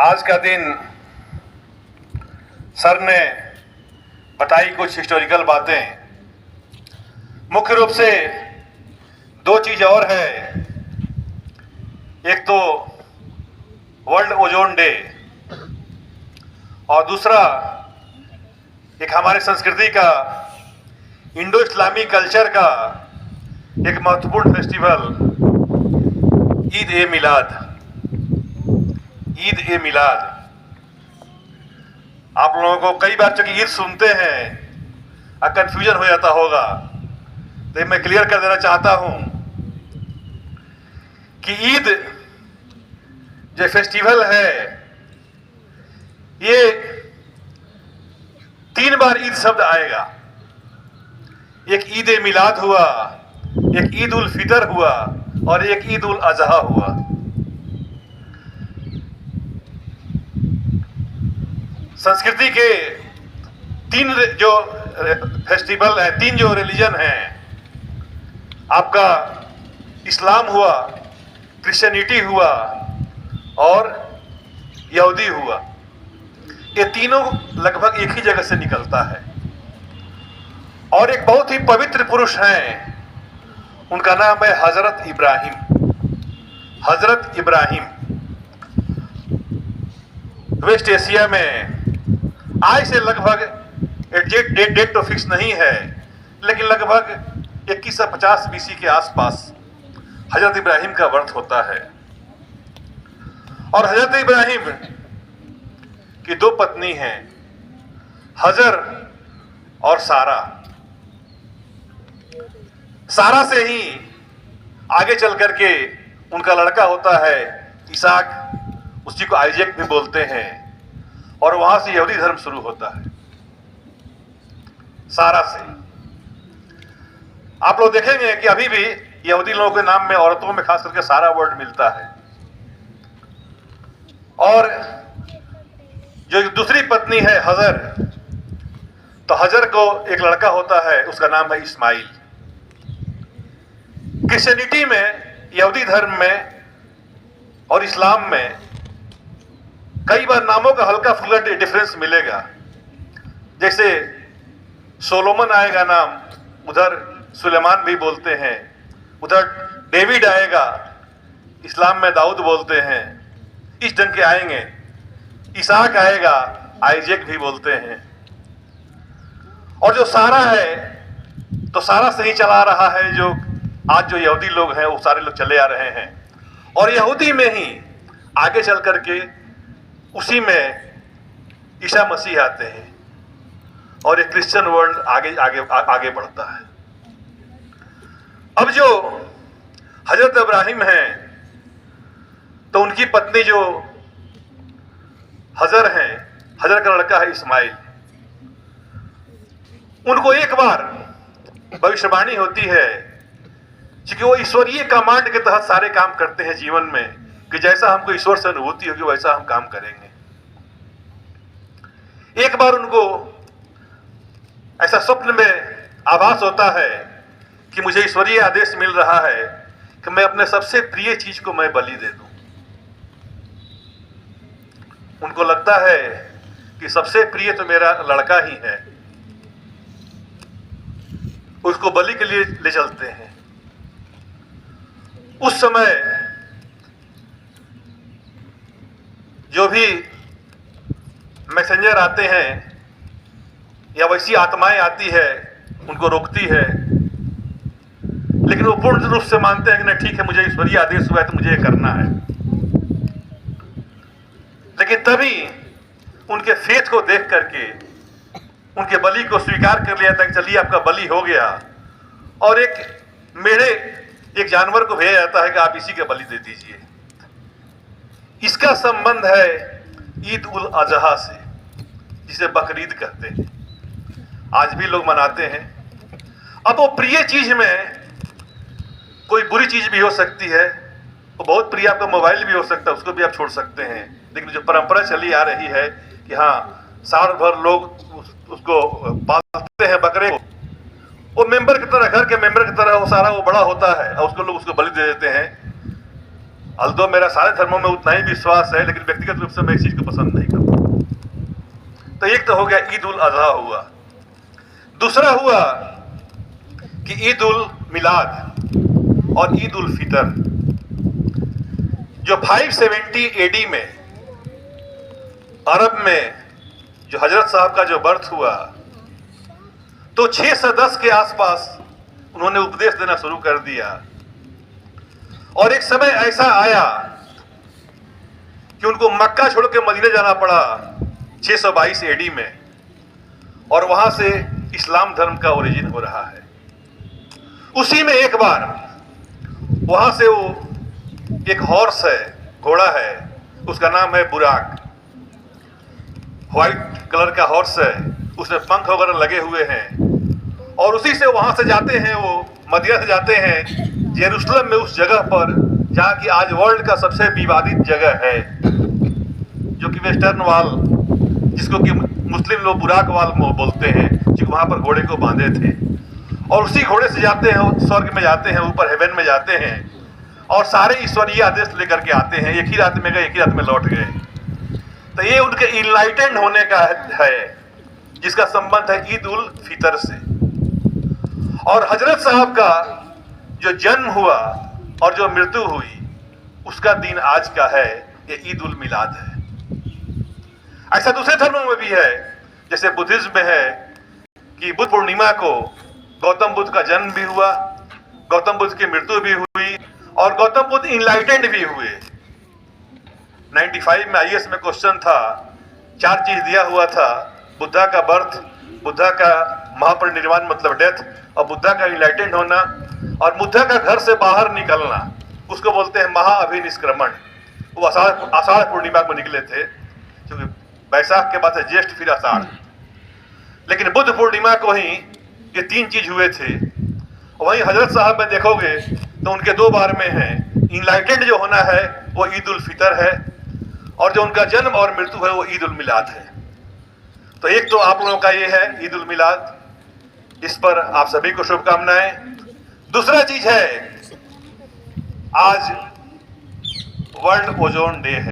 आज का दिन सर ने बताई कुछ हिस्टोरिकल बातें। मुख्य रूप से दो चीज और है। एक तो वर्ल्ड ओजोन डे और दूसरा एक हमारे संस्कृति का इंडो इस्लामी कल्चर का एक महत्वपूर्ण फेस्टिवल ईद ए मिलाद। ईद ए मिलाद आप लोगों को कई बार चूंकि ईद सुनते हैं कंफ्यूजन हो जाता होगा, तो मैं क्लियर कर देना चाहता हूं कि ईद जो फेस्टिवल है ये 3 बार ईद शब्द आएगा। एक ईद ए मिलाद हुआ, एक ईद उल फितर हुआ और एक ईद उल अजहा हुआ। संस्कृति के 3 जो फेस्टिवल है, 3 जो रिलीजन हैं, आपका इस्लाम हुआ, क्रिश्चियनिटी हुआ और यहूदी हुआ। ये तीनों लगभग एक ही जगह से निकलता है और एक बहुत ही पवित्र पुरुष हैं, उनका नाम है हजरत इब्राहिम। हजरत इब्राहिम वेस्ट एशिया में आज से लगभग डेट तो फिक्स नहीं है, लेकिन लगभग 2150 बीसी के आसपास हजरत इब्राहिम का बर्थ होता है। और हजरत इब्राहिम की 2 पत्नी हैं, हजर और सारा। सारा से ही आगे चल करके उनका लड़का होता है इसाक, उसी को आइजैक भी बोलते हैं, और वहां से यहूदी धर्म शुरू होता है। सारा से आप लोग देखेंगे कि अभी भी यहूदी लोगों के नाम में औरतों में खास करके सारा वर्ड मिलता है। और जो दूसरी पत्नी है हजर, तो हजर को एक लड़का होता है, उसका नाम है इस्माइल। क्रिश्चियनिटी में, यहूदी धर्म में और इस्लाम में कई बार नामों का हल्का फुल्का डिफरेंस मिलेगा। जैसे सोलोमन आएगा नाम, उधर सुलेमान भी बोलते हैं, उधर डेविड आएगा, इस्लाम में दाऊद बोलते हैं, इस ढंग के आएंगे। इसाक आएगा, आइजैक भी बोलते हैं। और जो सारा है, तो सारा से ही चला रहा है, जो आज जो यहूदी लोग हैं वो सारे लोग चले आ रहे हैं। और यहूदी में ही आगे चल करके उसी में ईसा मसीह आते हैं और एक क्रिश्चियन वर्ल्ड आगे आगे आगे बढ़ता है। अब जो हजरत इब्राहिम हैं, तो उनकी पत्नी जो हजर हैं, हजर का लड़का है इस्माइल। उनको एक बार भविष्यवाणी होती है क्योंकि वो ईश्वरीय कमांड के तहत सारे काम करते हैं जीवन में, कि जैसा हमको ईश्वर से अनुभूति होगी वैसा हम काम करेंगे। एक बार उनको ऐसा स्वप्न में आभास होता है कि मुझे ईश्वरीय आदेश मिल रहा है कि मैं अपने सबसे प्रिय चीज को मैं बलि दे दूं। उनको लगता है कि सबसे प्रिय तो मेरा लड़का ही है, उसको बलि के लिए ले चलते हैं। उस समय जो भी मैसेंजर आते हैं या वैसी आत्माएं आती है, उनको रोकती है, लेकिन वो पूर्ण रूप से मानते हैं कि नहीं, ठीक है, मुझे ईश्वरीय आदेश हुआ है तो मुझे ये करना है। लेकिन तभी उनके फेथ को देख करके उनके बलि को स्वीकार कर लिया था कि चलिए आपका बलि हो गया, और एक मेढ़े, एक जानवर को भेजा जाता है कि आप इसी के बलि दे दीजिए। इसका संबंध है ईद उल अजहा से, जिसे बकरीद कहते हैं। आज भी लोग मनाते हैं। अब वो प्रिय चीज में कोई बुरी चीज भी हो सकती है, वो बहुत प्रिय आपका मोबाइल भी हो सकता है, उसको भी आप छोड़ सकते हैं। लेकिन जो परंपरा चली आ रही है कि हाँ, साल भर लोग उसको पालते हैं बकरे को, वो मेंबर की तरह, घर के मेंबर की तरह वो सारा वो बड़ा होता है और उसको लोग उसको बलि दे देते हैं। अल्दो मेरा सारे धर्मों में उतना ही विश्वास है, लेकिन व्यक्तिगत रूप से मैं इस चीज को पसंद नहीं करता। तो एक तो हो गया ईद उल अजहा हुआ। दूसरा हुआ कि ईद उल मिलाद और ईद उल फितर, जो 570 एडी में अरब में जो हजरत साहब का जो बर्थ हुआ, तो 6 से 10 के आसपास उन्होंने उपदेश देना शुरू कर दिया। और एक समय ऐसा आया कि उनको मक्का छोड़ के मदीने जाना पड़ा 622 एडी में, और वहां से इस्लाम धर्म का ओरिजिन हो रहा है। उसी में एक बार वहां से वो एक हॉर्स है, घोड़ा है, उसका नाम है बुराक, व्हाइट कलर का हॉर्स है, उसमें पंख वगैरह लगे हुए हैं, और उसी से वहां से जाते हैं, वो मदीना से जाते हैं यरूशलेम में, उस जगह पर जहां की आज वर्ल्ड का सबसे विवादित जगह है, जो कि वेस्टर्न वॉल, जिसको कि मुस्लिम लोग बुराक वॉल बोलते हैं, जो वहां पर घोड़े को बांधे थे। और उसी घोड़े से जाते हैं, स्वर्ग में जाते हैं, ऊपर हेवन में जाते हैं, और सारे ईश्वरीय आदेश लेकर के आते हैं। एक ही रात में गए, एक ही रात में लौट गए। तो ये उनके इनलाइटेंड होने का है, जिसका संबंध है ईद उल फितर से। और हजरत साहब का जो जन्म हुआ और जो मृत्यु हुई, उसका दिन आज का है, ये ईद उल मिलाद है। ऐसा दूसरे धर्मों में भी है, जैसे बुद्धिज्म में है कि बुद्ध पूर्णिमा को गौतम बुद्ध का जन्म भी हुआ, गौतम बुद्ध की मृत्यु भी हुई, और गौतम बुद्ध इनलाइटेंड भी हुए। 95 में आईएएस में क्वेश्चन था, 4 चीज दिया हुआ था, बुद्धा का बर्थ, बुद्धा का महापरिनिर्वाण मतलब डेथ, और बुद्धा का इनलाइटेंड होना, और बुद्धा का घर से बाहर निकलना, उसको बोलते हैं महाअभिनिष्क्रमण। वो आषाढ़ पूर्णिमा को निकले थे, क्योंकि बैसाख के बाद से ज्येष्ठ, फिर आषाढ़। लेकिन बुद्ध पूर्णिमा को ही ये 3 चीज हुए थे। वहीं हजरत साहब में देखोगे तो उनके 2 बार में है, इनलाइटेंड जो होना है वो ईद उल फितर है, और जो उनका जन्म और मृत्यु है वो ईद उल मिलाद है। तो एक तो आप लोगों का ये है ईद उल मिलाद, इस पर आप सभी को शुभकामनाएं। दूसरा चीज है, आज वर्ल्ड ओजोन डे है।